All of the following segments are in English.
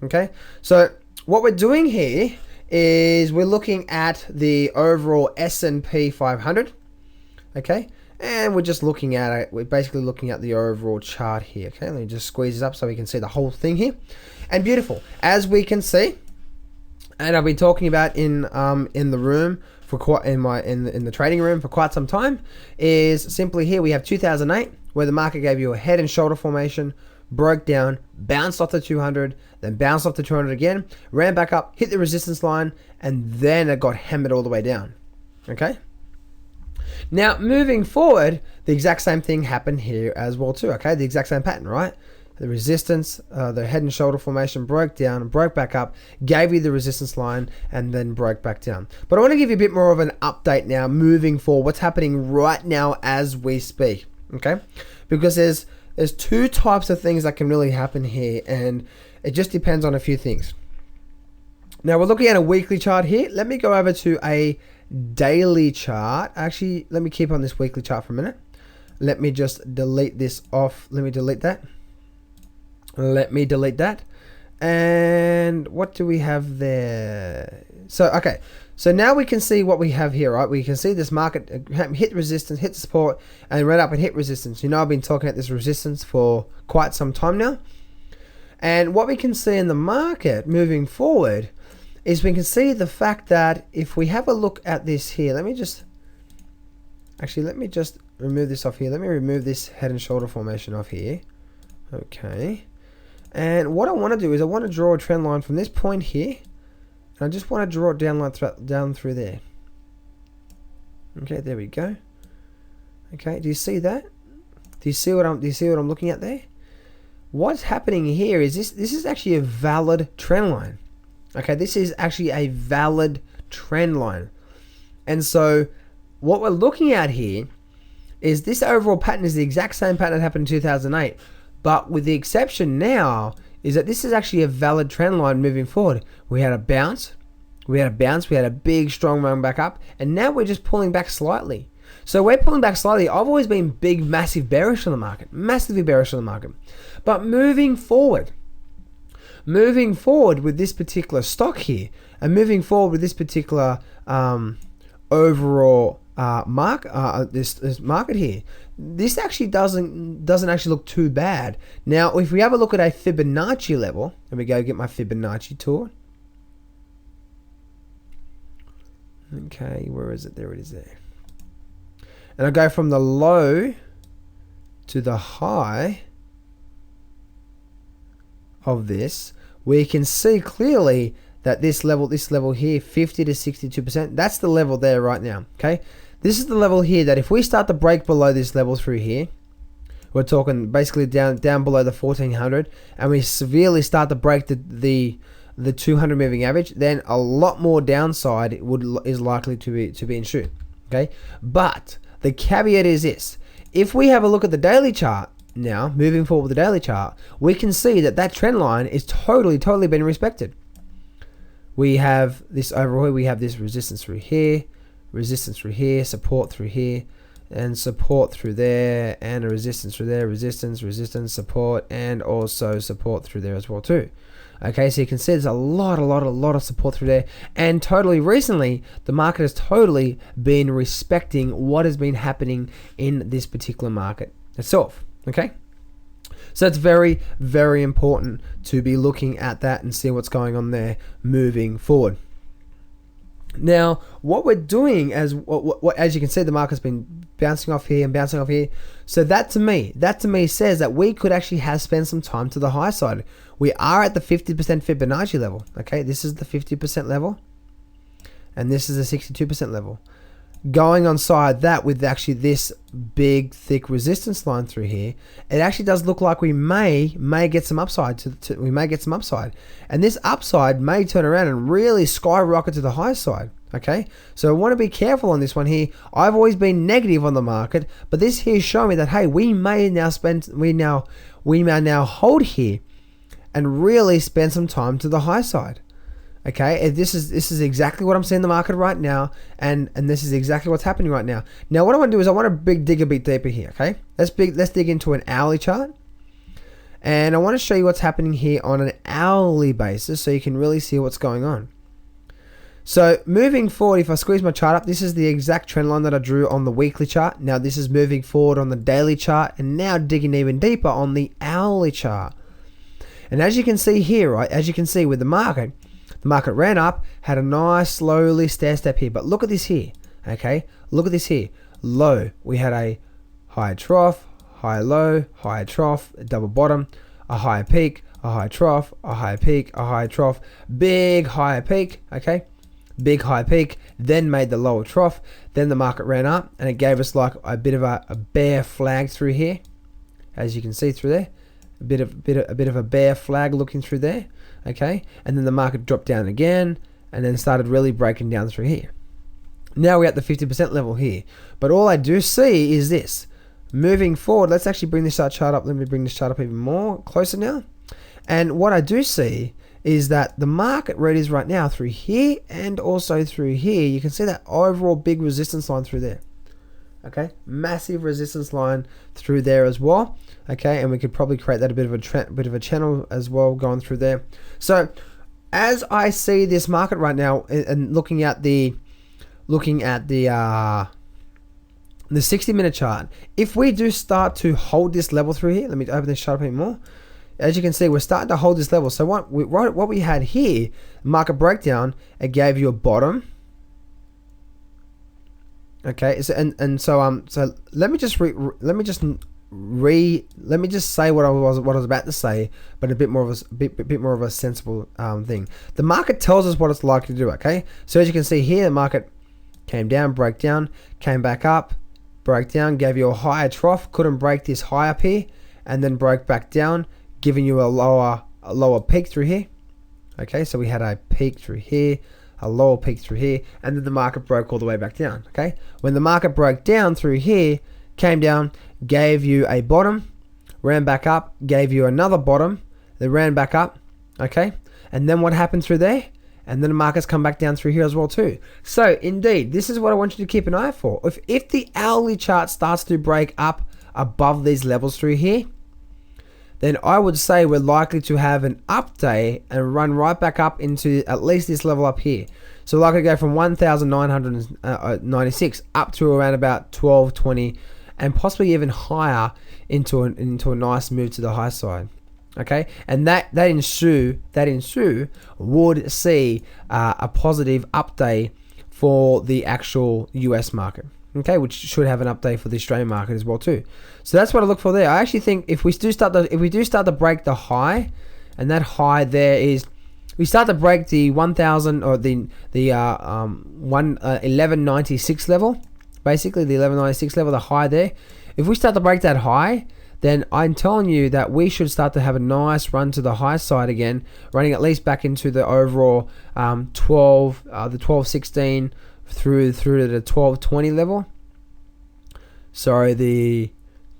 Okay, so what we're doing here is we're looking at the overall S&P 500. Okay, and we're just looking at it. We're basically looking at the overall chart here. Okay, let me just squeeze this up so we can see the whole thing here. And beautiful, as we can see, and I've been talking about in the room for quite in the trading room for quite some time, is simply here we have 2008 where the market gave you a head and shoulder formation, broke down, bounced off the 200, then bounced off the 200 again, ran back up, hit the resistance line, and then it got hammered all the way down. Okay. Now moving forward, the exact same thing happened here as well too. Okay, the exact same pattern, right? The resistance, the head and shoulder formation broke down and broke back up, gave you the resistance line, and then broke back down. But I want to give you a bit more of an update now, moving forward, what's happening right now as we speak. Okay, because there's two types of things that can really happen here, and it just depends on a few things. Now we're looking at a weekly chart here. Let me go over to a daily chart. Actually, let me keep on this weekly chart for a minute. Let me just delete this off. Let me delete that. And what do we have there? So, okay. So now we can see what we have here, right? We can see this market hit resistance, hit support, and ran up and hit resistance. You know, I've been talking about this resistance for quite some time now. And what we can see in the market moving forward is we can see the fact that if we have a look at this here, let me just remove this off here. Let me remove this head and shoulder formation off here. Okay. And what I want to do is I want to draw a trend line from this point here. And I just want to draw it down through there. Okay, there we go. Okay, do you see that? Do you see what I'm looking at there? What's happening here is this is actually a valid trend line. Okay, this is actually a valid trend line. And so what we're looking at here is this overall pattern is the exact same pattern that happened in 2008. But with the exception now is that this is actually a valid trend line moving forward. We had a bounce, we had a big strong run back up, and now we're just pulling back slightly. So we're pulling back slightly. I've always been massive bearish on the market, massively bearish on the market. But moving forward with this particular stock here, and moving forward with this particular overall this market here, this actually doesn't actually look too bad. Now, if we have a look at a Fibonacci level, let me go get my Fibonacci tool. Okay, where is it? There it is there. And I go from the low to the high of this, we can see clearly that this level here, 50 to 62%, that's the level there right now. Okay, this is the level here that if we start to break below this level through here, we're talking basically down below the 1400, and we severely start to break the 200 moving average, then a lot more downside is likely to be ensued. Okay, but the caveat is this: if we have a look at the daily chart now, moving forward with the daily chart, we can see that trend line is totally been respected. We have this over here, we have this resistance through here, support through here, and support through there, and a resistance through there, resistance, support, and also support through there as well too. Okay, so you can see there's a lot of support through there, and totally recently the market has totally been respecting what has been happening in this particular market itself. Okay, so it's very important to be looking at that and see what's going on there moving forward. Now, what we're doing as you can see, the market's been bouncing off here and bouncing off here. So that to me says that we could actually have spent some time to the high side. We are at the 50% Fibonacci level. Okay, this is the 50% level, and this is the 62% level. Going on side that with actually this big thick resistance line through here, it actually does look like we may get some upside we may get some upside, and this upside may turn around and really skyrocket to the high side. Okay, so I want to be careful on this one here. I've always been negative on the market, but this here is showing me that hey, we may now hold here and really spend some time to the high side. Okay, this is exactly what I'm seeing in the market right now, and this is exactly what's happening right now. Now, what I want to do is I want to dig a bit deeper here. Okay, let's dig into an hourly chart, And I want to show you what's happening here on an hourly basis so you can really see what's going on. So moving forward, if I squeeze my chart up, this is the exact trend line that I drew on the weekly chart. Now this is moving forward on the daily chart, and now digging even deeper on the hourly chart. And as you can see here, right, as you can see with the market ran up, had a nice slowly stair step here. But look at this here, okay? Look at this here. Low, we had a high trough, high low, high trough, a double bottom, a high peak, a high trough, a high peak, a high trough, big high peak, okay? Big high peak, then made the lower trough, then the market ran up, and it gave us like a bit of a bear flag through here, as you can see through there. A bit of a bear flag looking through there, okay, and then the market dropped down again, and then started really breaking down through here. Now we're at the 50% level here, but all I do see is this. Moving forward, let's actually bring this chart up. Let me bring this chart up even more closer now, and what I do see is that the market rate is right now through here and also through here. You can see that overall big resistance line through there. Okay, massive resistance line through there as well. Okay, and we could probably create that a bit of a channel as well going through there. So as I see this market right now, and looking at the 60-minute chart, if we do start to hold this level through here, let me open this chart up a bit more. As you can see, we're starting to hold this level. So what we had here, market breakdown, it gave you a bottom. Okay, so so let me just say what I was about to say, but a bit more of a sensible thing. The market tells us what it's likely to do. Okay, so as you can see here, the market came down, broke down, came back up, broke down, gave you a higher trough, couldn't break this high up here, and then broke back down, giving you a lower peak through here. Okay, so we had a peak through here, a lower peak through here, and then the market broke all the way back down. Okay, when the market broke down through here, came down, gave you a bottom, ran back up, gave you another bottom, then ran back up. Okay, and then what happened through there? And then the market's come back down through here as well too. So indeed, this is what I want you to keep an eye for. If the hourly chart starts to break up above these levels through here, then I would say we're likely to have an up day and run right back up into at least this level up here. So likely to go from 1,996 up to around about 1220, and possibly even higher into a nice move to the high side. Okay, and that ensue would see a positive up day for the actual US market. Okay, which should have an update for the Australian market as well too. So that's what I look for there. I actually think if we do start to break the high, and that high there is, we start to break the 1,000 or the 1196 level, basically the 1196 level, the high there. If we start to break that high, then I'm telling you that we should start to have a nice run to the high side again, running at least back into the overall the 1216 through to the 1220 level. Sorry, the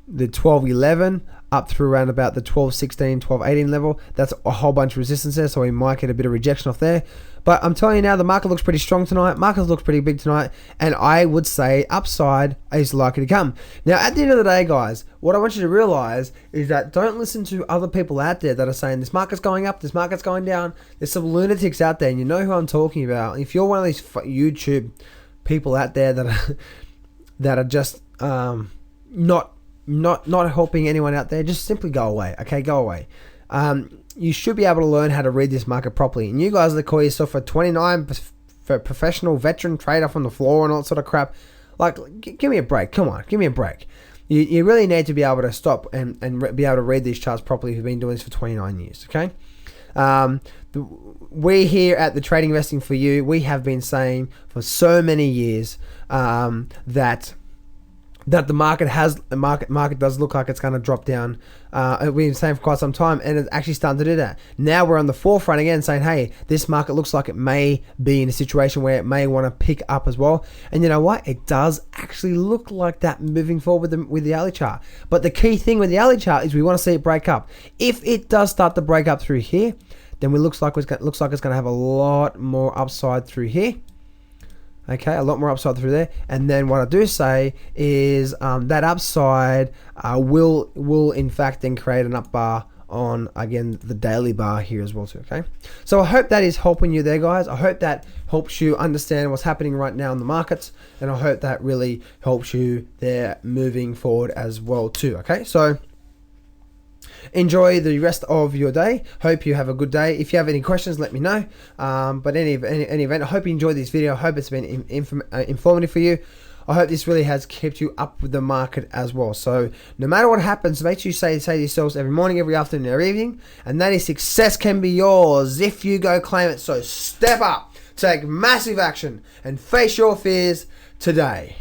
1211 up through around about the 1216, 1218 level. That's a whole bunch of resistance there, so we might get a bit of rejection off there. But I'm telling you now, the market looks pretty strong tonight. Market looks pretty big tonight, and I would say upside is likely to come. Now, at the end of the day, guys, what I want you to realize is that don't listen to other people out there that are saying this market's going up, this market's going down. There's some lunatics out there, and you know who I'm talking about. If you're one of these YouTube people out there that are just not helping anyone out there, just simply go away. Okay, go away. You should be able to learn how to read this market properly. And you guys that call yourself a 29 for professional veteran trader from the floor and all that sort of crap, like, give me a break. Come on, give me a break. You really need to be able to stop and be able to read these charts properly if you've been doing this for 29 years, okay? We here at the Trading Investing For You, we have been saying for so many years that the market does look like it's going to drop down. We've been saying for quite some time, and it's actually starting to do that. Now we're on the forefront again saying, hey, this market looks like it may be in a situation where it may want to pick up as well. And you know what? It does actually look like that moving forward with the hourly chart. But the key thing with the hourly chart is we want to see it break up. If it does start to break up through here, then it looks like it's going to have a lot more upside through here. Okay, a lot more upside through there. And then what I do say is that upside will in fact then create an up bar on, again, the daily bar here as well too, okay? So I hope that is helping you there, guys. I hope that helps you understand what's happening right now in the markets, and I hope that really helps you there moving forward as well too, okay? So enjoy the rest of your day. Hope you have a good day. If you have any questions, let me know. But any event, I hope you enjoyed this video. I hope it's been informative for you. I hope this really has kept you up with the market as well. So no matter what happens, make sure you say to yourselves every morning, every afternoon, every evening, and that is success can be yours if you go claim it. So step up, take massive action, and face your fears today.